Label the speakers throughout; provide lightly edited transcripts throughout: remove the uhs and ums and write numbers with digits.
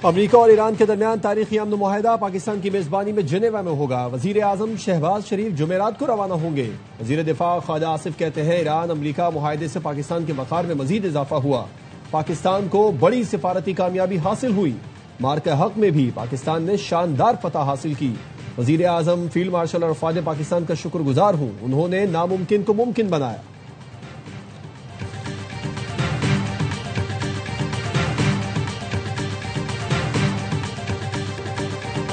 Speaker 1: امریکہ اور ایران کے درمیان تاریخی امن معاہدہ پاکستان کی میزبانی میں جنیوا میں ہوگا۔ وزیر اعظم شہباز شریف جمعرات کو روانہ ہوں گے۔ وزیر دفاع خواجہ آصف کہتے ہیں ایران امریکہ معاہدے سے پاکستان کے وقار میں مزید اضافہ ہوا، پاکستان کو بڑی سفارتی کامیابی حاصل ہوئی، معرکہ حق میں بھی پاکستان نے شاندار فتح حاصل کی۔ وزیر اعظم فیلڈ مارشل اور افواج پاکستان کا شکر گزار ہوں، انہوں نے ناممکن کو ممکن بنایا۔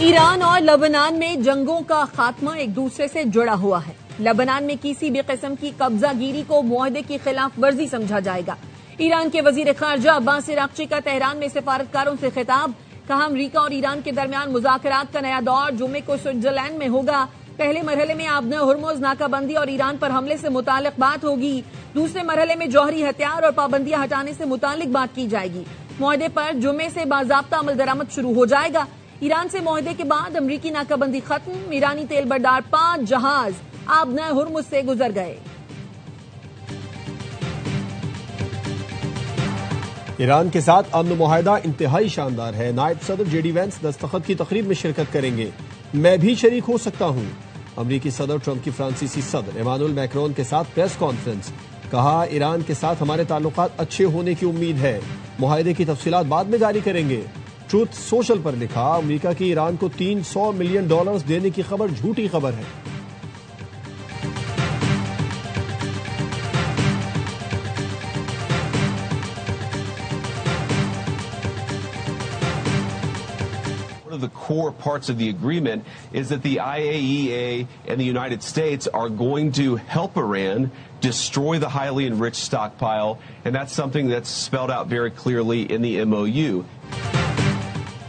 Speaker 2: ایران اور لبنان میں جنگوں کا خاتمہ ایک دوسرے سے جڑا ہوا ہے۔ لبنان میں کسی بھی قسم کی قبضہ گیری کو معاہدے کی خلاف ورزی سمجھا جائے گا۔ ایران کے وزیر خارجہ عباس عراقچی کا تہران میں سفارتکاروں سے خطاب، کہا امریکہ اور ایران کے درمیان مذاکرات کا نیا دور جمعے کو سوئٹزرلینڈ میں ہوگا۔ پہلے مرحلے میں آبنہ ہرمز ناکہ بندی اور ایران پر حملے سے متعلق بات ہوگی، دوسرے مرحلے میں جوہری ہتھیار اور پابندیاں ہٹانے سے متعلق بات کی جائے گی۔ معاہدے پر جمعے سے باضابطہ عمل درآمد شروع ہو جائے گا۔ ایران سے معاہدے کے بعد امریکی ناکہ بندی ختم، ایرانی تیل بردار 5 جہاز آبنہ ہرمز سے گزر گئے۔
Speaker 1: ایران کے ساتھ امن معاہدہ انتہائی شاندار ہے، نائب صدر جے ڈی وینس دستخط کی تقریب میں شرکت کریں گے، میں بھی شریک ہو سکتا ہوں۔ امریکی صدر ٹرمپ کی فرانسیسی صدر ایمانوئل میکرون کے ساتھ پریس کانفرنس، کہا ایران کے ساتھ ہمارے تعلقات اچھے ہونے کی امید ہے، معاہدے کی تفصیلات بعد میں جاری کریں گے۔ ٹروتھ سوشل پر لکھا امریکہ کی ایران کو $300 ملین دینے کی خبر جھوٹی خبر ہے۔
Speaker 3: One of the core parts of the agreement is that the IAEA and the United States are going to help Iran destroy the highly enriched stockpile, and that's something that's spelled out very clearly in the MOU.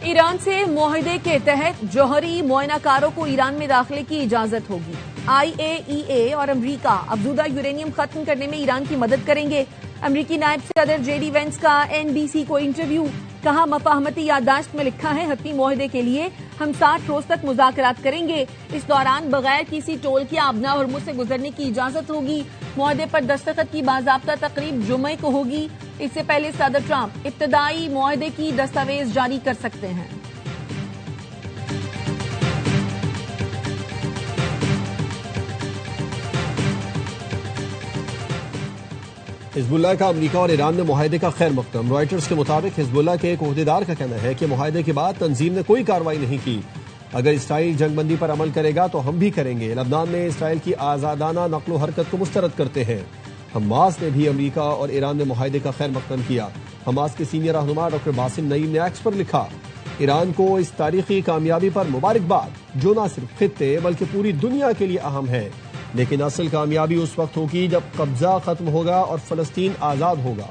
Speaker 2: Iran سے معاہدے کے تحت جوہری معائنہ کاروں کو ایران میں داخلے کی اجازت ہوگی۔ IAEA اور امریکہ افزودہ یورینیم ختم کرنے میں ایران کی مدد کریں گے۔ امریکی نائب صدر جے ڈی وینس کا NBC کو انٹرویو، کہا مفاہمتی یادداشت میں لکھا ہے حتمی معاہدے کے لیے ہم 60 روز تک مذاکرات کریں گے، اس دوران بغیر کسی ٹول کے آبنہ ہرمز سے گزرنے کی اجازت ہوگی۔ معاہدے پر دستخط کی باضابطہ تقریب جمعے کو ہوگی، اس سے پہلے صدر ٹرمپ ابتدائی معاہدے کی دستاویز جاری کر سکتے ہیں۔
Speaker 1: حزب اللہ کا امریکہ اور ایران میں معاہدے کا خیر مقدم۔ رائٹرز کے مطابق حزب اللہ کے ایک عہدیدار کا کہنا ہے کہ معاہدے کے بعد تنظیم نے کوئی کارروائی نہیں کی، اگر اسرائیل جنگ بندی پر عمل کرے گا تو ہم بھی کریں گے۔ لبنان میں اسرائیل کی آزادانہ نقل و حرکت کو مسترد کرتے ہیں۔ حماس نے بھی امریکہ اور ایران میں معاہدے کا خیر مقدم کیا۔ حماس کے سینئر رہنما ڈاکٹر باسم نعیم نے ایکس پر لکھا، ایران کو اس تاریخی کامیابی پر مبارکباد جو نہ صرف خطے بلکہ پوری دنیا کے لیے اہم ہے، لیکن اصل کامیابی اس وقت ہوگی جب قبضہ ختم ہوگا اور فلسطین آزاد ہوگا۔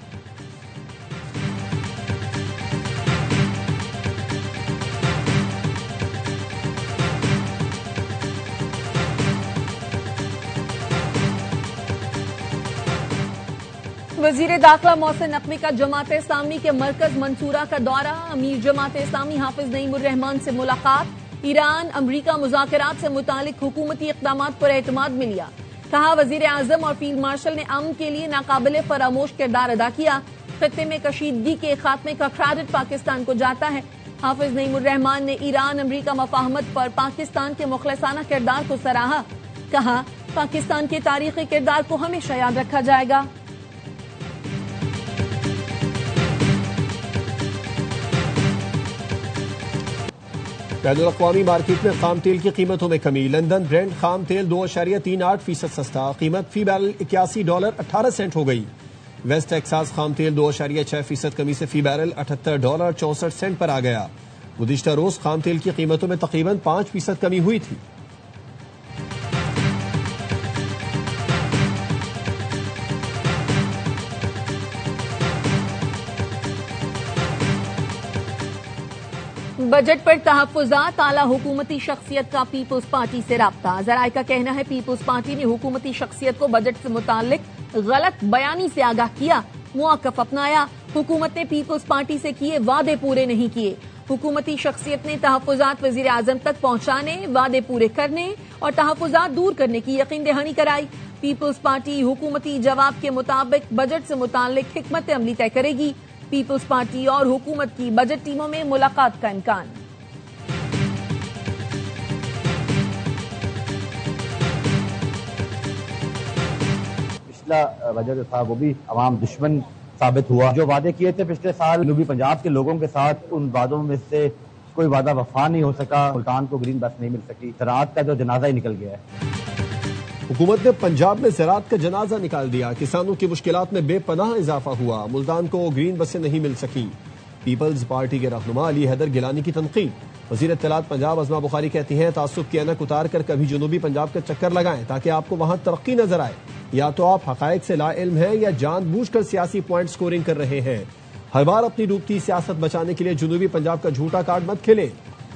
Speaker 2: وزیر داخلہ محسن نقوی کا جماعت اسلامی کے مرکز منصورہ کا دورہ، امیر جماعت اسلامی حافظ نعیم الرحمان سے ملاقات، ایران امریکہ مذاکرات سے متعلق حکومتی اقدامات پر اعتماد میں لیا، کہا وزیر اعظم اور فیلڈ مارشل نے امن کے لیے ناقابل فراموش کردار ادا کیا، خطے میں کشیدگی کے خاتمے کا کریڈٹ پاکستان کو جاتا ہے۔ حافظ نعیم الرحمان نے ایران امریکہ مفاہمت پر پاکستان کے مخلصانہ کردار کو سراہا، کہا پاکستان کے تاریخی کردار کو ہمیشہ یاد رکھا جائے گا۔
Speaker 1: بین الاقوامی مارکیٹ میں خام تیل کی قیمتوں میں کمی، لندن برینٹ خام تیل 2.38% سستا، قیمت فی بیرل $81.18 ہو گئی۔ ویسٹ ٹیکساس خام تیل 2.6% کمی سے فی بیرل $78.64 پر آ گیا۔ گزشتہ روز خام تیل کی قیمتوں میں تقریباً 5% کمی ہوئی تھی۔
Speaker 2: بجٹ پر تحفظات، اعلیٰ حکومتی شخصیت کا پیپلز پارٹی سے رابطہ، ذرائع کا کہنا ہے پیپلز پارٹی نے حکومتی شخصیت کو بجٹ سے متعلق غلط بیانی سے آگاہ کیا، موقف اپنایا، حکومت نے پیپلز پارٹی سے کیے وعدے پورے نہیں کیے، حکومتی شخصیت نے تحفظات وزیر اعظم تک پہنچانے، وعدے پورے کرنے اور تحفظات دور کرنے کی یقین دہانی کرائی۔ پیپلز پارٹی حکومتی جواب کے مطابق بجٹ سے متعلق حکمت عملی طے کرے گی۔ پیپلز پارٹی اور حکومت کی بجٹ ٹیموں میں ملاقات کا امکان۔
Speaker 4: پچھلا بجٹ جو تھا وہ بھی عوام دشمن ثابت ہوا۔ جو وعدے کیے تھے پچھلے سال جنوبی پنجاب کے لوگوں کے ساتھ، ان وعدوں میں سے کوئی وعدہ وفا نہیں ہو سکا۔ ملتان کو گرین بس نہیں مل سکی۔ زراعت کا جو جنازہ ہی نکل گیا ہے۔
Speaker 1: حکومت نے پنجاب میں زراعت کا جنازہ نکال دیا۔ کسانوں کی مشکلات میں بے پناہ اضافہ ہوا۔ ملتان کو گرین بسیں نہیں مل سکیں۔ پیپلز پارٹی کے رہنما علی حیدر گیلانی کی تنقید۔ وزیر اطلاعات پنجاب عظمہ بخاری کہتی ہیں تعصب کی اینک اتار کر کبھی جنوبی پنجاب کا چکر لگائیں تاکہ آپ کو وہاں ترقی نظر آئے۔ یا تو آپ حقائق سے لا علم ہیں یا جان بوجھ کر سیاسی پوائنٹ سکورنگ کر رہے ہیں۔ ہر بار اپنی ڈوبتی سیاست بچانے کے لیے جنوبی پنجاب کا جھوٹا کارڈ مت کھیلیں۔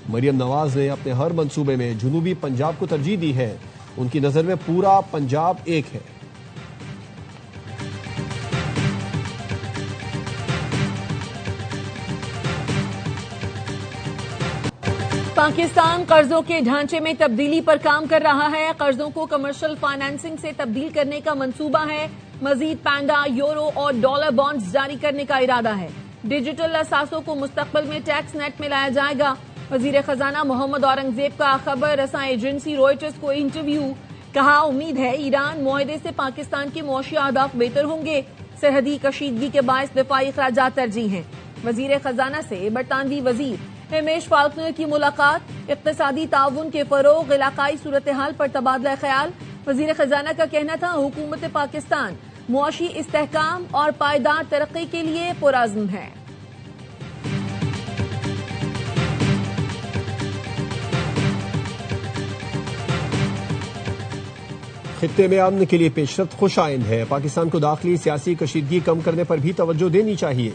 Speaker 1: مریم نواز نے اپنے ہر منصوبے میں جنوبی پنجاب کو ترجیح دی ہے۔ ان کی نظر میں پورا پنجاب ایک ہے۔
Speaker 2: پاکستان قرضوں کے ڈھانچے میں تبدیلی پر کام کر رہا ہے۔ قرضوں کو کمرشل فائنانسنگ سے تبدیل کرنے کا منصوبہ ہے۔ مزید پینڈا، یورو اور ڈالر بانڈز جاری کرنے کا ارادہ ہے۔ ڈیجیٹل اثاثوں کو مستقبل میں ٹیکس نیٹ میں لایا جائے گا۔ وزیر خزانہ محمد اورنگزیب کا خبر رساں ایجنسی روئٹرز کو انٹرویو۔ کہا امید ہے ایران معاہدے سے پاکستان کے معاشی اہداف بہتر ہوں گے۔ سرحدی کشیدگی کے باعث دفاعی اخراجات ترجیح ہیں۔ وزیر خزانہ سے برطانوی وزیر ہمیش فالکنر کی ملاقات۔ اقتصادی تعاون کے فروغ، علاقائی صورتحال پر تبادلہ خیال۔ وزیر خزانہ کا کہنا تھا حکومت پاکستان معاشی استحکام اور پائیدار ترقی کے لیے پرعزم ہے۔
Speaker 1: خطے میں امن کے لیے پیش رفت خوش آئند ہے۔ پاکستان کو داخلی سیاسی کشیدگی کم کرنے پر بھی توجہ دینی چاہیے۔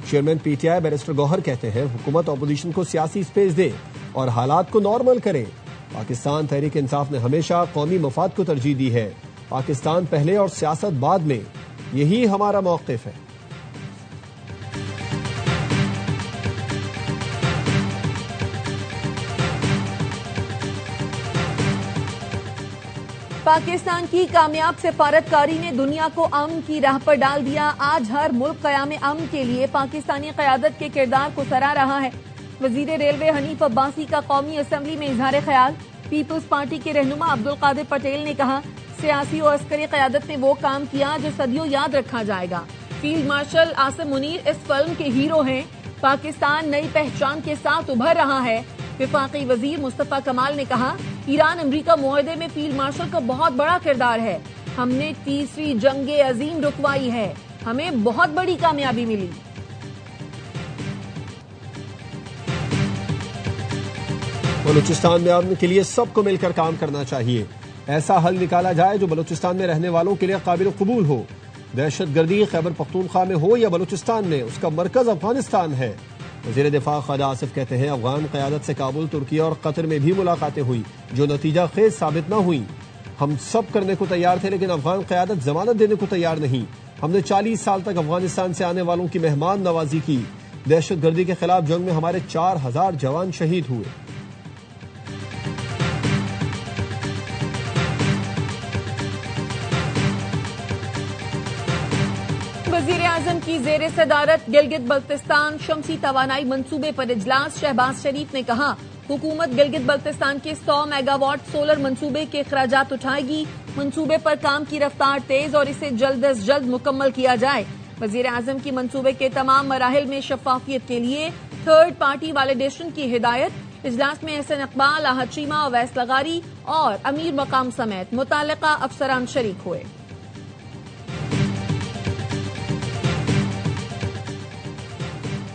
Speaker 1: Chairman P T I barrister Gohar کہتے ہیں حکومت اپوزیشن کو سیاسی سپیس دے اور حالات کو نارمل کرے۔ پاکستان تحریک انصاف نے ہمیشہ قومی مفاد کو ترجیح دی ہے۔ پاکستان پہلے اور سیاست بعد میں، یہی ہمارا موقف ہے۔
Speaker 2: پاکستان کی کامیاب سفارتکاری نے دنیا کو امن کی راہ پر ڈال دیا۔ آج ہر ملک قیام امن کے لیے پاکستانی قیادت کے کردار کو سراہ رہا ہے۔ وزیر ریلوے حنیف عباسی کا قومی اسمبلی میں اظہار خیال۔ پیپلز پارٹی کے رہنما عبدالقادر پٹیل نے کہا سیاسی و عسکری قیادت نے وہ کام کیا جو صدیوں یاد رکھا جائے گا۔ فیلڈ مارشل عاصم منیر اس فلم کے ہیرو ہیں۔ پاکستان نئی پہچان کے ساتھ ابھر رہا ہے۔ وفاقی وزیر مصطفیٰ کمال نے کہا ایران امریکہ معاہدے میں فیلڈ مارشل کا بہت بڑا کردار ہے۔ ہم نے تیسری جنگ عظیم رکوائی ہے۔ ہمیں بہت بڑی کامیابی ملی۔
Speaker 1: بلوچستان میں امن کے لیے سب کو مل کر کام کرنا چاہیے۔ ایسا حل نکالا جائے جو بلوچستان میں رہنے والوں کے لیے قابل قبول ہو۔ دہشت گردی خیبر پختونخوا میں ہو یا بلوچستان میں، اس کا مرکز افغانستان ہے۔ وزیر دفاع خواجہ آصف کہتے ہیں افغان قیادت سے کابل، ترکی اور قطر میں بھی ملاقاتیں ہوئی جو نتیجہ خیز ثابت نہ ہوئیں۔ ہم سب کرنے کو تیار تھے لیکن افغان قیادت ضمانت دینے کو تیار نہیں۔ ہم نے 40 سال تک افغانستان سے آنے والوں کی مہمان نوازی کی۔ دہشت گردی کے خلاف جنگ میں ہمارے 4000 جوان شہید ہوئے۔
Speaker 2: وزیر اعظم کی زیر صدارت گلگت بلتستان شمسی توانائی منصوبے پر اجلاس۔ شہباز شریف نے کہا حکومت گلگت بلتستان کے 100 میگا واٹ سولر منصوبے کے اخراجات اٹھائے گی۔ منصوبے پر کام کی رفتار تیز اور اسے جلد از جلد مکمل کیا جائے۔ وزیر اعظم کی منصوبے کے تمام مراحل میں شفافیت کے لیے تھرڈ پارٹی ویلیڈیشن کی ہدایت۔ اجلاس میں احسن اقبال، احد چیمہ، اویس لغاری اور امیر مقام سمیت متعلقہ افسران شریک ہوئے۔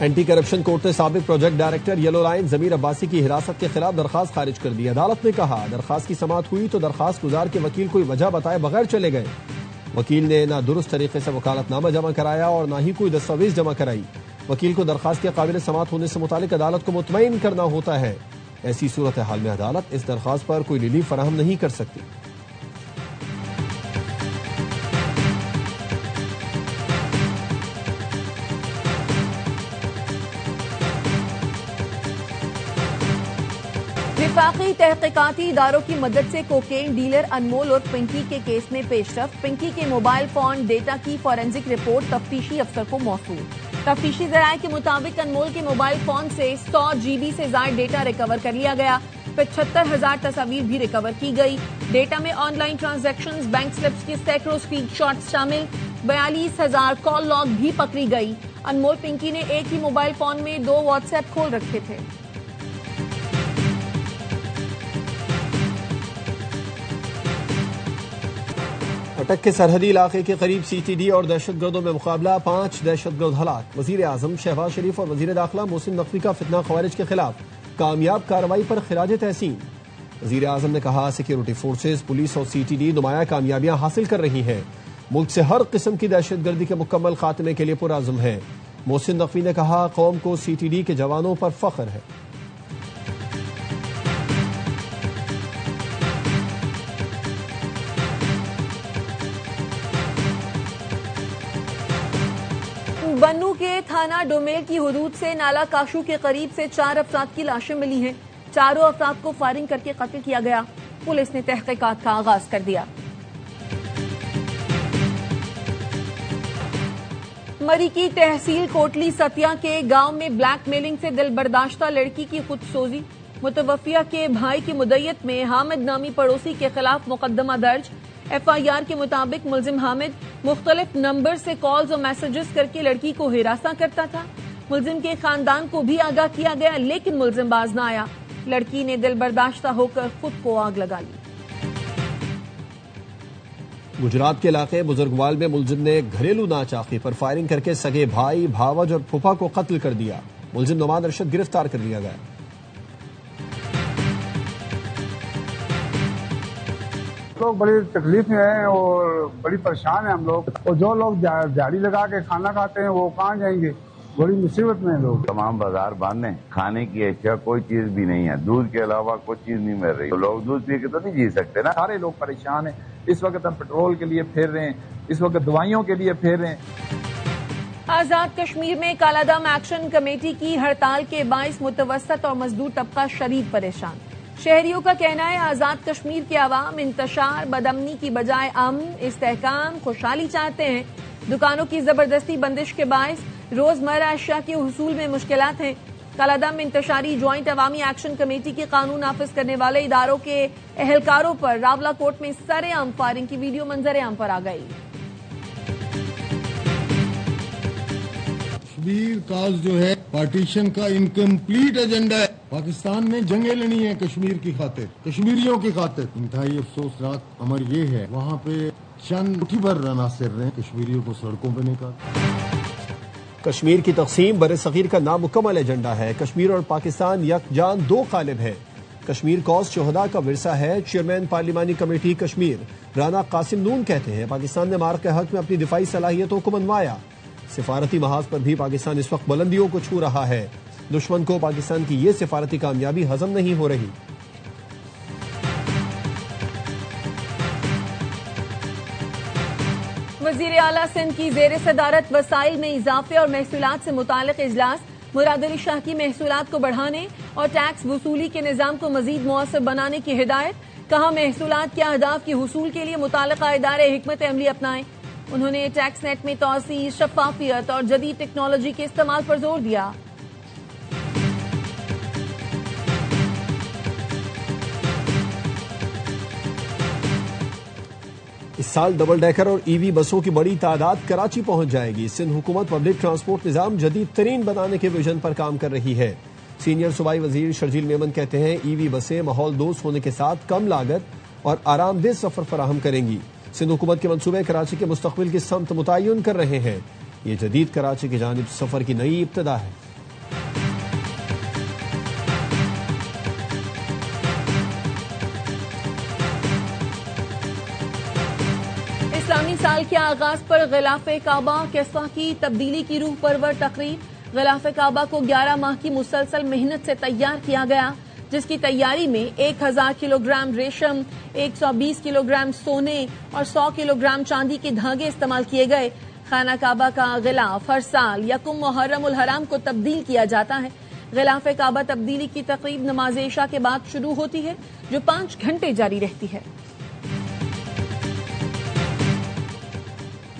Speaker 1: اینٹی کرپشن کورٹ نے سابق پروجیکٹ ڈائریکٹر یلو لائن ضمیر عباسی کی حراست کے خلاف درخواست خارج کر دی۔ عدالت نے کہا درخواست کی سماعت ہوئی تو درخواست گزار کے وکیل کوئی وجہ بتائے بغیر چلے گئے۔ وکیل نے نہ درست طریقے سے وکالت نامہ جمع کرایا اور نہ ہی کوئی دستاویز جمع کرائی۔ وکیل کو درخواست کے قابل سماعت ہونے سے متعلق عدالت کو مطمئن کرنا ہوتا ہے۔ ایسی صورتحال میں عدالت اس درخواست پر کوئی ریلیف فراہم نہیں کر سکتی۔
Speaker 2: وفاقی تحقیقاتی اداروں کی مدد سے کوکین ڈیلر انمول اور پنکی کے کیس میں پیش رفت۔ پنکی کے موبائل فون ڈیٹا کی فورینزک رپورٹ تفتیشی افسر کو موصول۔ تفتیشی ذرائع کے مطابق انمول کے موبائل فون سے 100 GB سے زائد ڈیٹا ریکور کر لیا گیا. 75,000 تصاویر بھی ریکور کی گئی. ڈیٹا میں on line transactions, bank slips کے سینکڑوں اسکرین شاٹس شامل. 42,000 کال لاگ بھی پکڑی گئی. انمول پنکی نے ایک ہی موبائل فون میں 2 واٹس ایپ کھول رکھے تھے.
Speaker 1: اٹک کے سرحدی علاقے کے قریب CTD اور دہشت گردوں میں مقابلہ، 5 دہشت گرد ہلاک. وزیر اعظم شہباز شریف اور وزیر داخلہ محسن نقوی کا فتنہ خوارج کے خلاف کامیاب کارروائی پر خراج تحسین. وزیر اعظم نے کہا سیکیورٹی فورسز، پولیس اور CTD نمایاں کامیابیاں حاصل کر رہی ہیں. ملک سے ہر قسم کی دہشت گردی کے مکمل خاتمے کے لیے پرعزم ہے. محسن نقوی نے کہا قوم کو CTD کے جوانوں پر فخر ہے.
Speaker 2: بنو کے تھانہ ڈومیل کی حدود سے نالا کاشو کے قریب سے 4 افراد کی لاشیں ملی ہیں. چاروں افراد کو فائرنگ کر کے قتل کیا گیا. پولیس نے تحقیقات کا آغاز کر دیا. مری کی تحصیل کوٹلی ستیا کے گاؤں میں بلیک میلنگ سے دل برداشتہ لڑکی کی خودسوزی. متوفیہ کے بھائی کی مدعیت میں حامد نامی پڑوسی کے خلاف مقدمہ درج. FIR کے مطابق ملزم حامد مختلف نمبر سے کالز اور میسجز کر کے لڑکی کو ہراساں کرتا تھا. ملزم کے خاندان کو بھی آگاہ کیا گیا لیکن ملزم باز نہ آیا. لڑکی نے دل برداشتہ ہو کر خود کو آگ لگا لی.
Speaker 1: گجرات کے علاقے بزرگوال میں ملزم نے گھریلو ناچاقی پر فائرنگ کر کے سگے بھائی، بھاوج اور پھوپھا کو قتل کر دیا. ملزم نعمان ارشد گرفتار کر لیا گیا.
Speaker 5: لوگ بڑی تکلیف میں ہیں اور بڑی پریشان ہیں ہم لوگ، اور جو لوگ دیہڑی لگا کے کھانا کھاتے ہیں وہ کہاں جائیں گے؟ بڑی مصیبت میں ہیں لوگ.
Speaker 6: تمام بازار بند ہیں، کھانے کی اشیاء کوئی چیز بھی نہیں ہے، دودھ کے علاوہ کوئی چیز نہیں مل رہی. تو لوگ دودھ پی کے تو نہیں جی سکتے نا.
Speaker 7: سارے لوگ پریشان ہیں. اس وقت ہم پیٹرول کے لیے پھر رہے ہیں، اس وقت دوائیوں کے لیے پھر رہے ہیں.
Speaker 2: آزاد کشمیر میں کالا دام ایکشن کمیٹی کی ہڑتال کے باعث متوسط اور مزدور طبقہ شدید پریشان. شہریوں کا کہنا ہے آزاد کشمیر کے عوام انتشار، بدامنی کی بجائے امن، استحکام، خوشحالی چاہتے ہیں. دکانوں کی زبردستی بندش کے باعث روزمرہ اشیاء کے حصول میں مشکلات ہیں. کالا دام انتشاری جوائنٹ عوامی ایکشن کمیٹی کے قانون نافذ کرنے والے اداروں کے اہلکاروں پر راولا کوٹ میں سرے عام فائرنگ کی ویڈیو منظر عام پر آ گئی.
Speaker 8: کشمیر کاز جو ہے پارٹیشن کا انکمپلیٹ ایجنڈا ہے. پاکستان نے جنگیں لڑی ہیں کشمیر کی خاطر، کشمیریوں کی خاطر. انتہائی افسوسناک امر یہ ہے وہاں پہ چند مٹھی بھر عناصر رہے کشمیریوں کو سڑکوں پہ نکال.
Speaker 1: کشمیر کی تقسیم برصغیر کا نامکمل ایجنڈا ہے. کشمیر اور پاکستان یکجان دو قالب ہے. کشمیر کوز شہداء کا ورثہ ہے. چیئرمین پارلیمانی کمیٹی کشمیر رانا قاسم نون کہتے ہیں پاکستان نے مارک کے حق میں اپنی دفاعی صلاحیتوں کو منوایا. سفارتی محاذ پر بھی پاکستان اس وقت بلندیوں کو چھو رہا ہے. دشمن کو پاکستان کی یہ سفارتی کامیابی ہضم نہیں ہو رہی.
Speaker 2: وزیر اعلیٰ سندھ کی زیر صدارت وسائل میں اضافے اور محصولات سے متعلق اجلاس. مراد علی شاہ کی محصولات کو بڑھانے اور ٹیکس وصولی کے نظام کو مزید مؤثر بنانے کی ہدایت. کہا محصولات کے اہداف کے حصول کے لیے متعلقہ ادارے حکمت عملی اپنائیں. انہوں نے ٹیکس نیٹ میں توسیع، شفافیت اور جدید ٹیکنالوجی کے استعمال پر زور دیا.
Speaker 1: اس سال ڈبل ڈیکر اور EV بسوں کی بڑی تعداد کراچی پہنچ جائے گی. سندھ حکومت پبلک ٹرانسپورٹ نظام جدید ترین بنانے کے ویژن پر کام کر رہی ہے. سینئر صوبائی وزیر شرجیل میمن کہتے ہیں EV بسیں ماحول دوست ہونے کے ساتھ کم لاگت اور آرام دہ سفر فراہم کریں گی. سندھ حکومت کے منصوبے کراچی کے مستقبل کی سمت متعین کر رہے ہیں. یہ جدید کراچی کی جانب سفر کی نئی ابتدا ہے.
Speaker 2: اسلامی سال کے آغاز پر غلاف کعبہ کسوہ کی تبدیلی کی روح پرور تقریب. غلاف کعبہ کو 11 ماہ کی مسلسل محنت سے تیار کیا گیا، جس کی تیاری میں 1000 کلو گرام ریشم، 120 کلو گرام سونے اور 100 کلو گرام چاندی کے دھاگے استعمال کیے گئے. خانہ کعبہ کا غلاف ہر سال یکم محرم الحرام کو تبدیل کیا جاتا ہے. غلاف کعبہ تبدیلی کی تقریب نماز عشاء کے بعد شروع ہوتی ہے جو 5 گھنٹے جاری رہتی ہے.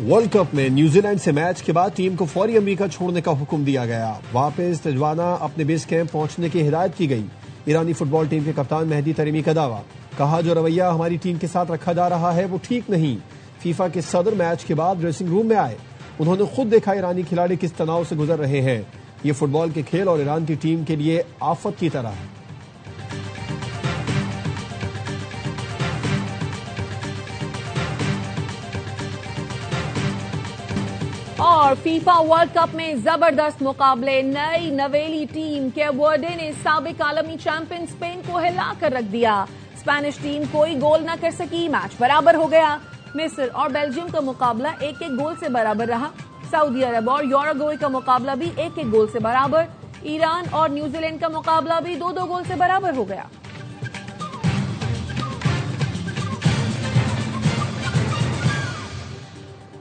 Speaker 1: ورلڈ کپ میں نیوزی لینڈ سے میچ کے بعد ٹیم کو فوری امریکہ چھوڑنے کا حکم دیا گیا. واپس تجوانہ اپنے بیس کیمپ پہنچنے کی ہدایت کی گئی. ایرانی فٹ بال ٹیم کے کپتان مہدی تریمی کا دعویٰ. کہا جو رویہ ہماری ٹیم کے ساتھ رکھا جا رہا ہے وہ ٹھیک نہیں. فیفا کے صدر میچ کے بعد ڈریسنگ روم میں آئے. انہوں نے خود دیکھا ایرانی کھلاڑی کس تناؤ سے گزر رہے ہیں. یہ فٹ بال کے کھیل اور ایران کی ٹیم کے لیے آفت کی طرح ہے.
Speaker 2: اور فیفا ورلڈ کپ میں زبردست مقابلے. نئی نویلی ٹیم کیپ ورڈے نے سابق عالمی چیمپئن اسپین کو ہلا کر رکھ دیا. اسپینش ٹیم کوئی گول نہ کر سکی. میچ برابر ہو گیا. مصر اور بیلجیم کا مقابلہ 1-1 گول سے برابر رہا. سعودی عرب اور یوراگوئے کا مقابلہ بھی 1-1 گول سے برابر. ایران اور نیوزی لینڈ کا مقابلہ بھی 2-2 گول سے برابر ہو گیا.